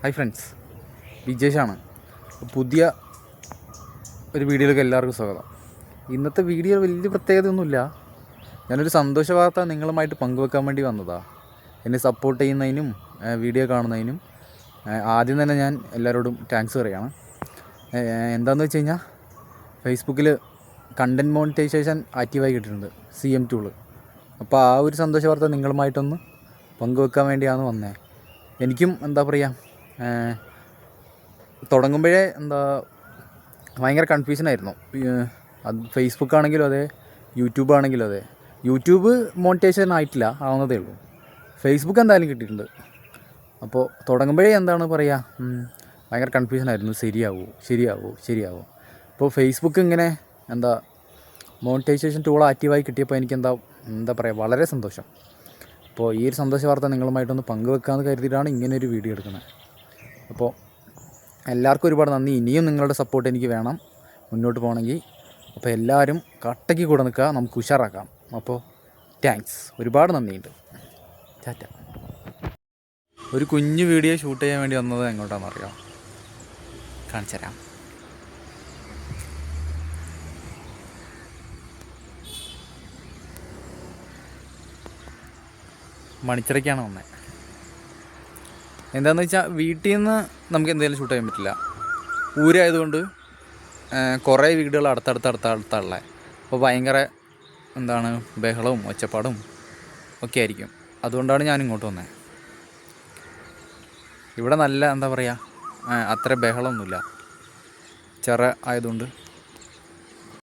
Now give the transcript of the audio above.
Hi friends, വിജേഷാണ്. പുതിയ ഒരു വീഡിയോയിലേക്ക് എല്ലാവർക്കും സ്വാഗതം. ഇന്നത്തെ വീഡിയോ വലിയ പ്രത്യേകതയൊന്നുമില്ല. ഞാനൊരു സന്തോഷ വാർത്ത നിങ്ങളുമായിട്ട് പങ്കുവെക്കാൻ വേണ്ടി വന്നതാണ്. എന്നെ സപ്പോർട്ട് ചെയ്യുന്നതിനും വീഡിയോ കാണുന്നതിനും ആദ്യം തന്നെ ഞാൻ എല്ലാവരോടും താങ്ക്സ് പറയുകയാണ്. എന്താണെന്ന് വെച്ച് കഴിഞ്ഞാൽ ഫേസ്ബുക്കിൽ കണ്ടൻറ് മോണിറ്റൈസേഷൻ ആക്റ്റീവായി കിട്ടിയിട്ടുണ്ട്, CM ടൂള്. അപ്പോൾ ആ ഒരു സന്തോഷ വാർത്ത നിങ്ങളുമായിട്ടൊന്ന് പങ്കുവെക്കാൻ വേണ്ടിയാണ് വന്നത്. എനിക്കും എന്താ പറയുക, തുടങ്ങുമ്പോഴേ ഭയങ്കര കൺഫ്യൂഷനായിരുന്നു. അത് ഫേസ്ബുക്ക് ആണെങ്കിലും അതെ, യൂട്യൂബ് ആണെങ്കിലും അതെ. യൂട്യൂബ് മോണിറ്റൈസേഷൻ ആയിട്ടില്ല, ആവുന്നതേ ഉള്ളൂ. ഫേസ്ബുക്ക് എന്തായാലും കിട്ടിയിട്ടുണ്ട്. അപ്പോൾ തുടങ്ങുമ്പോഴേ എന്താണ് പറയുക, ഭയങ്കര കൺഫ്യൂഷനായിരുന്നു. ശരിയാവോ. അപ്പോൾ ഫേസ്ബുക്ക് ഇങ്ങനെ മോണിറ്റൈസേഷൻ ടൂൾ ആക്റ്റീവായി കിട്ടിയപ്പോൾ എനിക്ക് എന്താ പറയുക, വളരെ സന്തോഷം. അപ്പോൾ ഈ ഒരു സന്തോഷ വാർത്ത നിങ്ങളുമായിട്ടൊന്ന് പങ്കുവെക്കാമെന്ന് കരുതിയിട്ടാണ് ഇങ്ങനെയൊരു വീഡിയോ എടുക്കുന്നത്. അപ്പോൾ എല്ലാവർക്കും ഒരുപാട് നന്ദി. ഇനിയും നിങ്ങളുടെ സപ്പോർട്ട് എനിക്ക് വേണം മുന്നോട്ട് പോകണമെങ്കിൽ. അപ്പോൾ എല്ലാവരും കട്ടയ്ക്ക് കൂടെ നിൽക്കുക, നമുക്ക് ഉഷാറാക്കാം. അപ്പോൾ താങ്ക്സ്, ഒരുപാട് നന്ദിയുണ്ട്. ടാറ്റ. ഒരു കുഞ്ഞു വീഡിയോ ഷൂട്ട് ചെയ്യാൻ വേണ്ടി വന്നത് എങ്ങോട്ടാണെന്ന് അറിയാം, കാണിച്ചു തരാം. മണിച്ചിറയ്ക്കാണ് വന്നത്. എന്താണെന്ന് വെച്ചാൽ വീട്ടിൽ നിന്ന് നമുക്ക് എന്തെങ്കിലും ഷൂട്ട് ചെയ്യാൻ പറ്റില്ല. ഊരായതുകൊണ്ട് കുറേ വീടുകൾ അടുത്തടുത്തുള്ള. അപ്പോൾ ഭയങ്കര ബഹളവും ഒച്ചപ്പാടും ഒക്കെ ആയിരിക്കും. അതുകൊണ്ടാണ് ഞാൻ ഇങ്ങോട്ട് വന്നത്. ഇവിടെ നല്ല അത്ര ബഹളമൊന്നുമില്ല, ചെറ ആയതുകൊണ്ട്